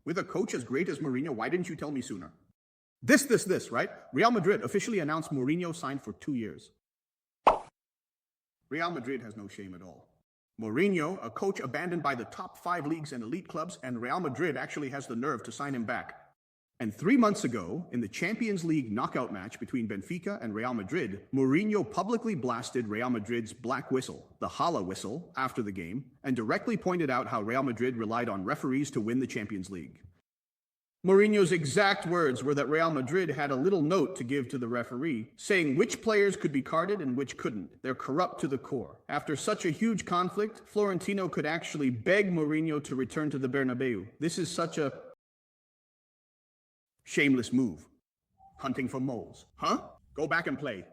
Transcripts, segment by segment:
With a coach as great as Mourinho, why didn't you tell me sooner? This, right? Real Madrid officially announced Mourinho signed for 2 years. Real Madrid has no shame at all. Mourinho, a coach abandoned by the top 5 leagues and elite clubs, and Real Madrid actually has the nerve to sign him back. And 3 months ago, in the Champions League knockout match between Benfica and Real Madrid, Mourinho publicly blasted Real Madrid's black whistle, the Hala whistle, after the game, and directly pointed out how Real Madrid relied on referees to win the Champions League. Mourinho's exact words were that Real Madrid had a little note to give to the referee, saying which players could be carded and which couldn't. They're corrupt to the core. After such a huge conflict, Florentino could actually beg Mourinho to return to the Bernabeu. This is such a shameless move. Hunting for moles. Huh? Go back and play.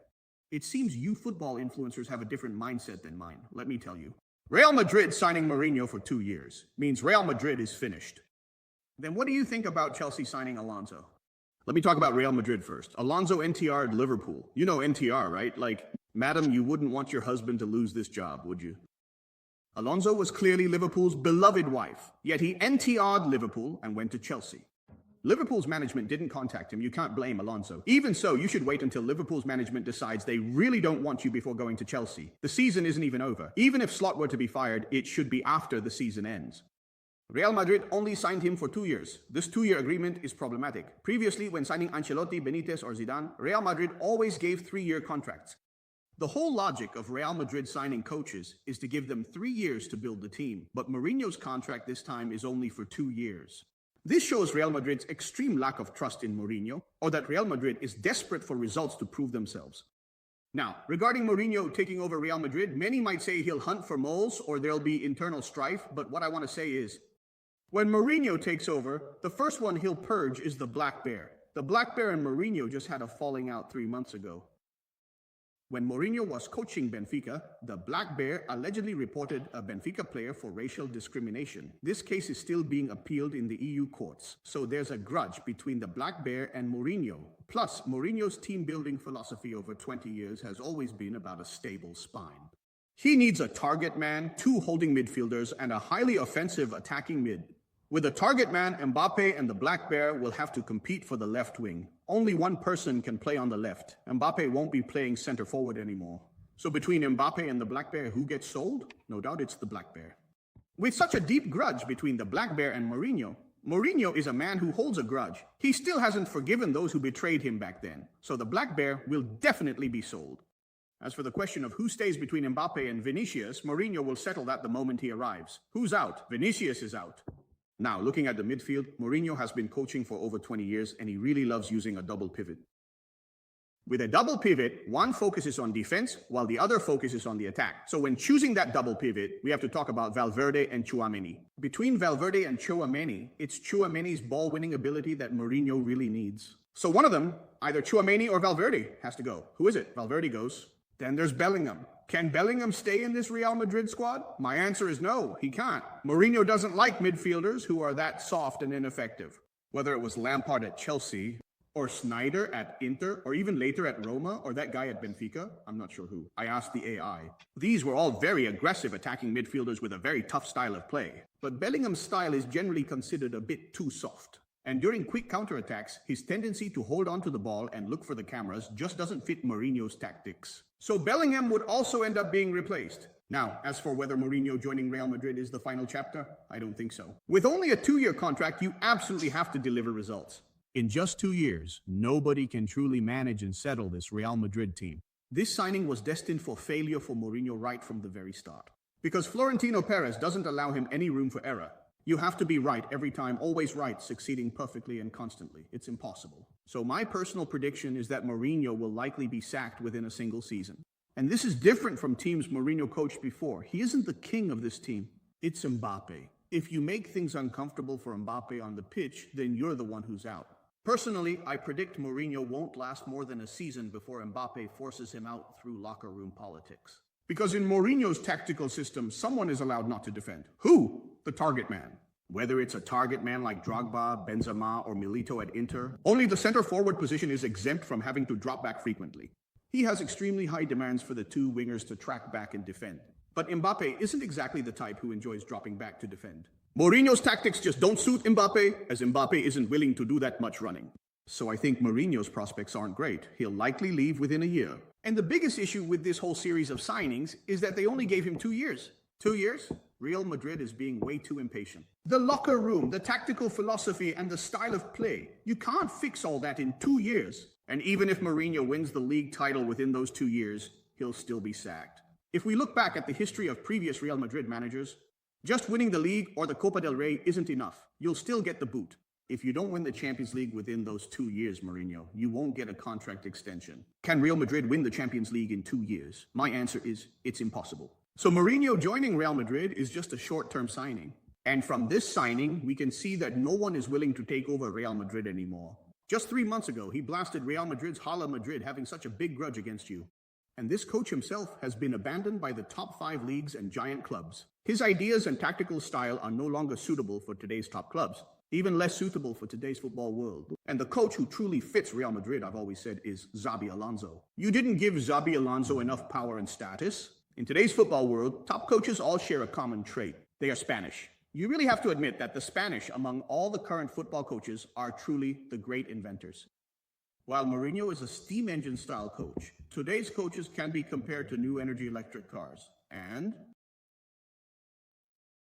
It seems you football influencers have a different mindset than mine, let me tell you. Real Madrid signing Mourinho for 2 years means Real Madrid is finished. Then what do you think about Chelsea signing Alonso? Let me talk about Real Madrid first. Alonso NTR'd Liverpool. You know NTR, right? Like, madam, you wouldn't want your husband to lose this job, would you? Alonso was clearly Liverpool's beloved wife, yet he NTR'd Liverpool and went to Chelsea. Liverpool's management didn't contact him. You can't blame Alonso. Even so, you should wait until Liverpool's management decides they really don't want you before going to Chelsea. The season isn't even over. Even if Slot were to be fired, it should be after the season ends. Real Madrid only signed him for 2 years. This 2-year agreement is problematic. Previously, when signing Ancelotti, Benitez, or Zidane, Real Madrid always gave 3-year contracts. The whole logic of Real Madrid signing coaches is to give them 3 years to build the team, but Mourinho's contract this time is only for 2 years. This shows Real Madrid's extreme lack of trust in Mourinho, or that Real Madrid is desperate for results to prove themselves. Now, regarding Mourinho taking over Real Madrid, many might say he'll hunt for moles or there'll be internal strife, but what I want to say is, when Mourinho takes over, the first one he'll purge is the Black Bear. The Black Bear and Mourinho just had a falling out 3 months ago. When Mourinho was coaching Benfica, the Black Bear allegedly reported a Benfica player for racial discrimination. This case is still being appealed in the EU courts, so there's a grudge between the Black Bear and Mourinho. Plus, Mourinho's team-building philosophy over 20 years has always been about a stable spine. He needs a target man, 2 holding midfielders, and a highly offensive attacking mid. With a target man, Mbappe and the Black Bear will have to compete for the left wing. Only one person can play on the left. Mbappe won't be playing center forward anymore. So between Mbappe and the Black Bear, who gets sold? No doubt it's the Black Bear. With such a deep grudge between the Black Bear and Mourinho, Mourinho is a man who holds a grudge. He still hasn't forgiven those who betrayed him back then. So the Black Bear will definitely be sold. As for the question of who stays between Mbappe and Vinicius, Mourinho will settle that the moment he arrives. Who's out? Vinicius is out. Now, looking at the midfield, Mourinho has been coaching for over 20 years and he really loves using a double pivot. With a double pivot, one focuses on defense while the other focuses on the attack. So when choosing that double pivot, we have to talk about Valverde and Tchouaméni. Between Valverde and Tchouaméni, it's Tchouaméni's ball-winning ability that Mourinho really needs. So one of them, either Tchouaméni or Valverde, has to go. Who is it? Valverde goes. Then there's Bellingham. Can Bellingham stay in this Real Madrid squad? My answer is no, he can't. Mourinho doesn't like midfielders who are that soft and ineffective. Whether it was Lampard at Chelsea, or Snyder at Inter, or even later at Roma, or that guy at Benfica, I'm not sure who. I asked the AI. These were all very aggressive attacking midfielders with a very tough style of play. But Bellingham's style is generally considered a bit too soft. And during quick counterattacks, his tendency to hold on to the ball and look for the cameras just doesn't fit Mourinho's tactics. So Bellingham would also end up being replaced. Now, as for whether Mourinho joining Real Madrid is the final chapter, I don't think so. With only a 2-year contract, you absolutely have to deliver results. In just 2 years, nobody can truly manage and settle this Real Madrid team. This signing was destined for failure for Mourinho right from the very start. Because Florentino Perez doesn't allow him any room for error. You have to be right every time, always right, succeeding perfectly and constantly. It's impossible. So my personal prediction is that Mourinho will likely be sacked within a single season. And this is different from teams Mourinho coached before. He isn't the king of this team. It's Mbappe. If you make things uncomfortable for Mbappe on the pitch, then you're the one who's out. Personally, I predict Mourinho won't last more than a season before Mbappe forces him out through locker room politics. Because in Mourinho's tactical system, someone is allowed not to defend. Who? The target man. Whether it's a target man like Drogba, Benzema, or Milito at Inter, only the center forward position is exempt from having to drop back frequently. He has extremely high demands for the 2 wingers to track back and defend. But Mbappe isn't exactly the type who enjoys dropping back to defend. Mourinho's tactics just don't suit Mbappe, as Mbappe isn't willing to do that much running. So I think Mourinho's prospects aren't great. He'll likely leave within a year. And the biggest issue with this whole series of signings is that they only gave him 2 years. 2 years? Real Madrid is being way too impatient. The locker room, the tactical philosophy, and the style of play. You can't fix all that in 2 years. And even if Mourinho wins the league title within those 2 years, he'll still be sacked. If we look back at the history of previous Real Madrid managers, just winning the league or the Copa del Rey isn't enough. You'll still get the boot. If you don't win the Champions League within those 2 years, Mourinho, you won't get a contract extension. Can Real Madrid win the Champions League in 2 years? My answer is, it's impossible. So Mourinho joining Real Madrid is just a short-term signing. And from this signing, we can see that no one is willing to take over Real Madrid anymore. Just 3 months ago, he blasted Real Madrid's Hala Madrid having such a big grudge against you. And this coach himself has been abandoned by the top 5 leagues and giant clubs. His ideas and tactical style are no longer suitable for today's top clubs, even less suitable for today's football world. And the coach who truly fits Real Madrid, I've always said, is Xabi Alonso. You didn't give Xabi Alonso enough power and status. In today's football world, top coaches all share a common trait. They are Spanish. You really have to admit that the Spanish, among all the current football coaches, are truly the great inventors. While Mourinho is a steam engine style coach, today's coaches can be compared to new energy electric cars. And